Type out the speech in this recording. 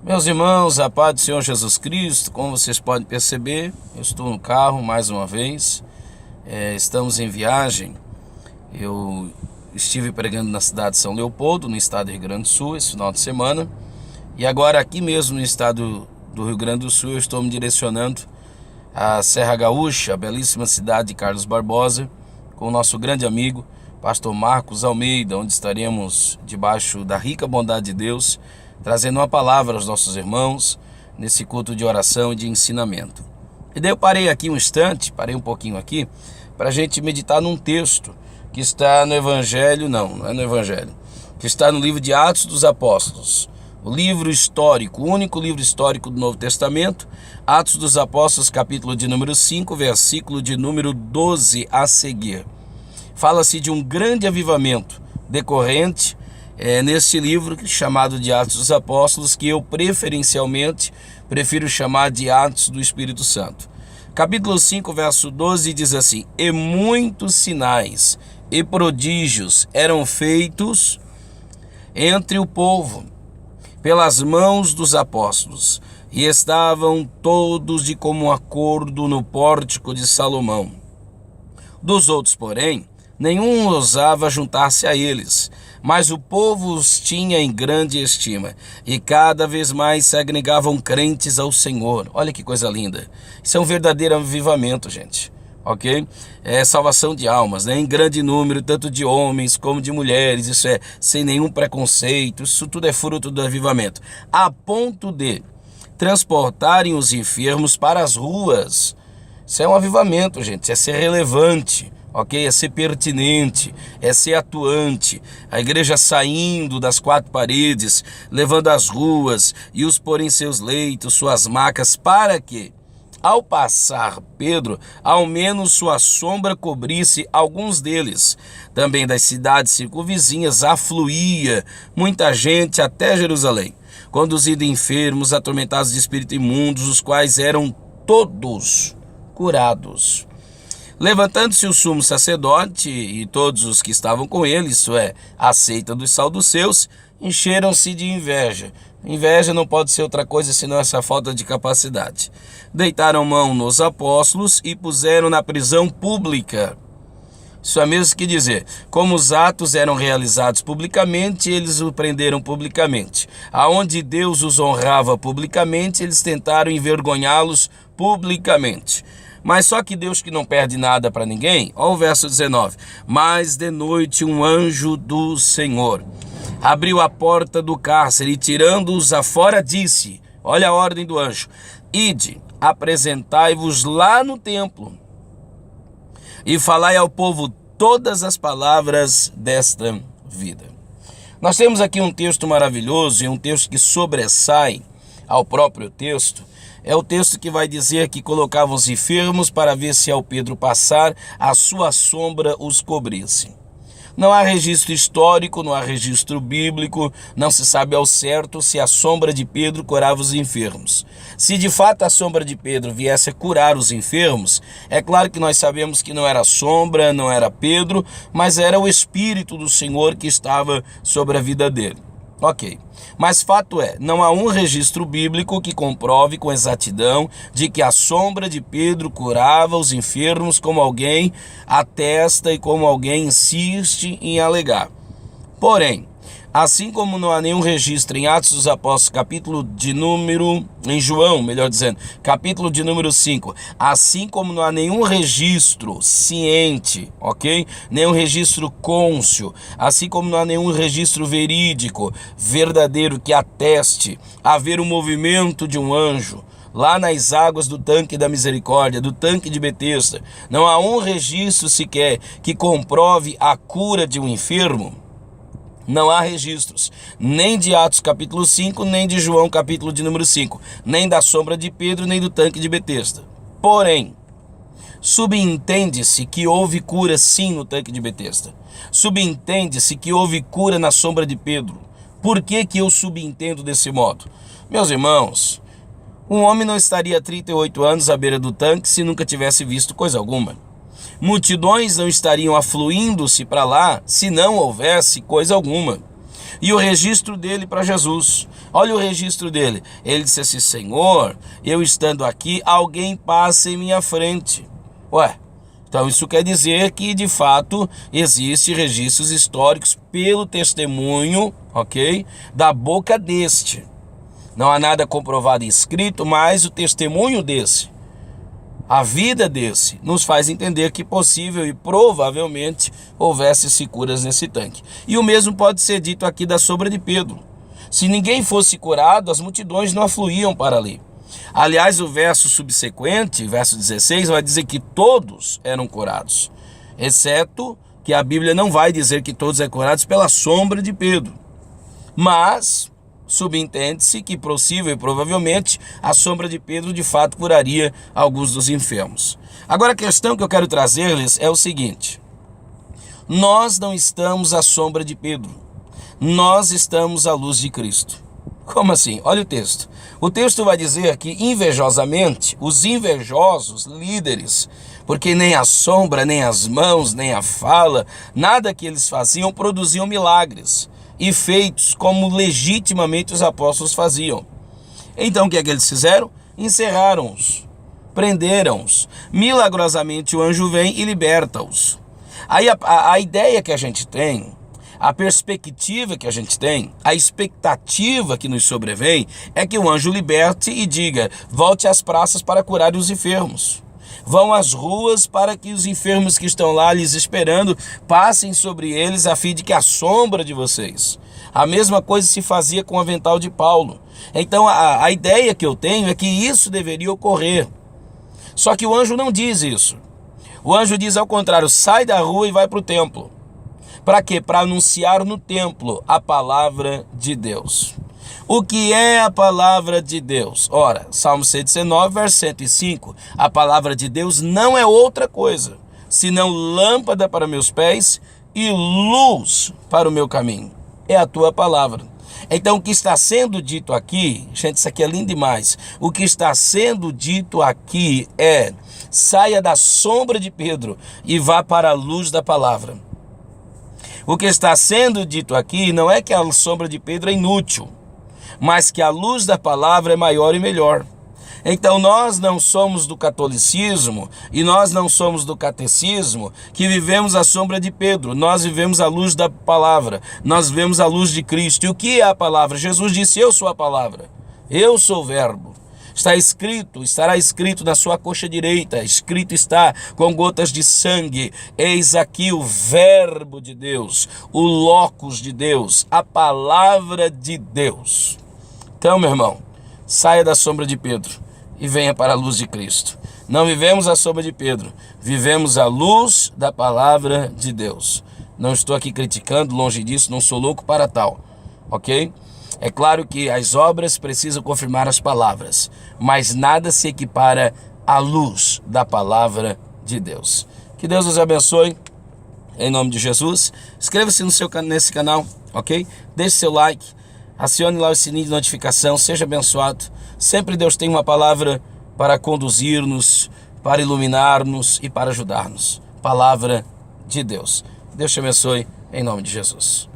Meus irmãos, a paz do Senhor Jesus Cristo. Como vocês podem perceber, eu estou no carro mais uma vez. Estamos em viagem. Eu estive pregando na cidade de São Leopoldo, no estado do Rio Grande do Sul, esse final de semana. E agora aqui mesmo no estado do Rio Grande do Sul, eu estou me direcionando à Serra Gaúcha, a belíssima cidade de Carlos Barbosa, com o nosso grande amigo, pastor Marcos Almeida, onde estaremos debaixo da rica bondade de Deus, trazendo uma palavra aos nossos irmãos nesse culto de oração e de ensinamento. E daí eu parei aqui um instante, parei um pouquinho aqui, para a gente meditar num texto que está no Evangelho, não é no Evangelho, que está no livro de Atos dos Apóstolos, o livro histórico, o único livro histórico do Novo Testamento, Atos dos Apóstolos, capítulo de número 5, versículo de número 12 a seguir. Fala-se de um grande avivamento decorrente nesse livro chamado de Atos dos Apóstolos, que eu preferencialmente prefiro chamar de Atos do Espírito Santo. Capítulo 5, verso 12 diz assim: E muitos sinais e prodígios eram feitos entre o povo pelas mãos dos apóstolos, e estavam todos de comum acordo no pórtico de Salomão. Dos outros, porém, nenhum ousava juntar-se a eles, mas o povo os tinha em grande estima, e cada vez mais se agregavam crentes ao Senhor. Olha que coisa linda. Isso é um verdadeiro avivamento, gente. Ok? É salvação de almas, né? Em grande número, tanto de homens como de mulheres. Isso é sem nenhum preconceito. Isso tudo é fruto do avivamento. A ponto de transportarem os enfermos para as ruas. Isso é um avivamento, gente. É ser relevante. Ok? É ser pertinente, é ser atuante. A igreja saindo das quatro paredes, levando às ruas e os pôr em seus leitos, suas macas, para que, ao passar Pedro, ao menos sua sombra cobrisse alguns deles. Também das cidades circunvizinhas afluía muita gente até Jerusalém, conduzindo enfermos, atormentados de espírito imundos, os quais eram todos curados. Levantando-se o sumo sacerdote e todos os que estavam com ele, isso é, a seita dos saduceus, encheram-se de inveja. Inveja não pode ser outra coisa senão essa falta de capacidade. Deitaram mão nos apóstolos e puseram na prisão pública. Isso é mesmo que dizer, como os atos eram realizados publicamente, eles o prenderam publicamente. Aonde Deus os honrava publicamente, eles tentaram envergonhá-los publicamente. Mas só que Deus, que não perde nada para ninguém, olha o verso 19. Mas de noite um anjo do Senhor abriu a porta do cárcere e, tirando-os afora, disse, olha a ordem do anjo: Ide, apresentai-vos lá no templo e falai ao povo todas as palavras desta vida. Nós temos aqui um texto maravilhoso e um texto que sobressai ao próprio texto. É o texto que vai dizer que colocavam os enfermos para ver se ao Pedro passar, a sua sombra os cobrisse. Não há registro histórico, não há registro bíblico, não se sabe ao certo se a sombra de Pedro curava os enfermos. Se de fato a sombra de Pedro viesse a curar os enfermos, é claro que nós sabemos que não era a sombra, não era Pedro, mas era o Espírito do Senhor que estava sobre a vida dele. Ok, mas fato é, não há um registro bíblico que comprove com exatidão de que a sombra de Pedro curava os enfermos, como alguém atesta e como alguém insiste em alegar. Porém, assim como não há nenhum registro em Atos dos Apóstolos, em João, melhor dizendo, capítulo de número 5, assim como não há nenhum registro ciente, ok? Nenhum registro cônscio, assim como não há nenhum registro verídico, verdadeiro, que ateste haver um movimento de um anjo lá nas águas do tanque da misericórdia, do tanque de Betesda, não há um registro sequer que comprove a cura de um enfermo. Não há registros, nem de Atos capítulo 5, nem de João capítulo de número 5, nem da sombra de Pedro, nem do tanque de Betesda. Porém, subentende-se que houve cura sim no tanque de Betesda. Subentende-se que houve cura na sombra de Pedro. Por que eu subentendo desse modo? Meus irmãos, um homem não estaria há 38 anos à beira do tanque se nunca tivesse visto coisa alguma. Multidões não estariam afluindo-se para lá se não houvesse coisa alguma. E o registro dele para Jesus. Olha o registro dele. Ele disse assim: Senhor, eu estando aqui, alguém passa em minha frente. Ué, então isso quer dizer que de fato existem registros históricos pelo testemunho, ok? Da boca deste. Não há nada comprovado e escrito, mas o testemunho desse, a vida desse, nos faz entender que possível e provavelmente houvesse curas nesse tanque. E o mesmo pode ser dito aqui da sombra de Pedro. Se ninguém fosse curado, as multidões não afluíam para ali. Aliás, o verso subsequente, verso 16, vai dizer que todos eram curados, exceto que a Bíblia não vai dizer que todos eram curados pela sombra de Pedro. Mas subentende-se que possível e provavelmente a sombra de Pedro de fato curaria alguns dos enfermos. Agora a questão que eu quero trazer-lhes é o seguinte: nós não estamos à sombra de Pedro, nós estamos à luz de Cristo. Como assim? Olha o texto. O texto vai dizer que invejosamente, os invejosos líderes, porque nem a sombra, nem as mãos, nem a fala, nada que eles faziam produziam milagres e feitos como legitimamente os apóstolos faziam. Então o que é que eles fizeram? Encerraram-os, prenderam-os. Milagrosamente o anjo vem e liberta-os. Aí a ideia que a gente tem, a perspectiva que a gente tem, a expectativa que nos sobrevém é que o anjo liberte e diga: volte às praças para curar os enfermos. Vão às ruas para que os enfermos que estão lá lhes esperando passem sobre eles a fim de que a sombra de vocês. A mesma coisa se fazia com o avental de Paulo. Então a ideia que eu tenho é que isso deveria ocorrer. Só que o anjo não diz isso. O anjo diz ao contrário: sai da rua e vai para o templo. Para quê? Para anunciar no templo a palavra de Deus. O que é a palavra de Deus? Ora, Salmo 119, verso 105, a palavra de Deus não é outra coisa, senão lâmpada para meus pés e luz para o meu caminho. É a tua palavra. Então o que está sendo dito aqui, gente, isso aqui é lindo demais. O que está sendo dito aqui é: saia da sombra de Pedro e vá para a luz da palavra. O que está sendo dito aqui não é que a sombra de Pedro é inútil, mas que a luz da palavra é maior e melhor. Então nós não somos do catolicismo e nós não somos do catecismo que vivemos à sombra de Pedro. Nós vivemos a luz da palavra, nós vivemos a luz de Cristo. E o que é a palavra? Jesus disse: eu sou a palavra, eu sou o verbo. Está escrito, estará escrito na sua coxa direita, escrito está com gotas de sangue: eis aqui o verbo de Deus, o locus de Deus, a palavra de Deus. Então, meu irmão, saia da sombra de Pedro e venha para a luz de Cristo. Não vivemos a sombra de Pedro, vivemos a luz da palavra de Deus. Não estou aqui criticando, longe disso, não sou louco para tal, ok? É claro que as obras precisam confirmar as palavras, mas nada se equipara à luz da palavra de Deus. Que Deus nos abençoe, em nome de Jesus. Inscreva-se nesse canal, ok? Deixe seu like, acione lá o sininho de notificação, seja abençoado. Sempre Deus tem uma palavra para conduzir-nos, para iluminar-nos e para ajudar-nos. Palavra de Deus. Deus te abençoe, em nome de Jesus.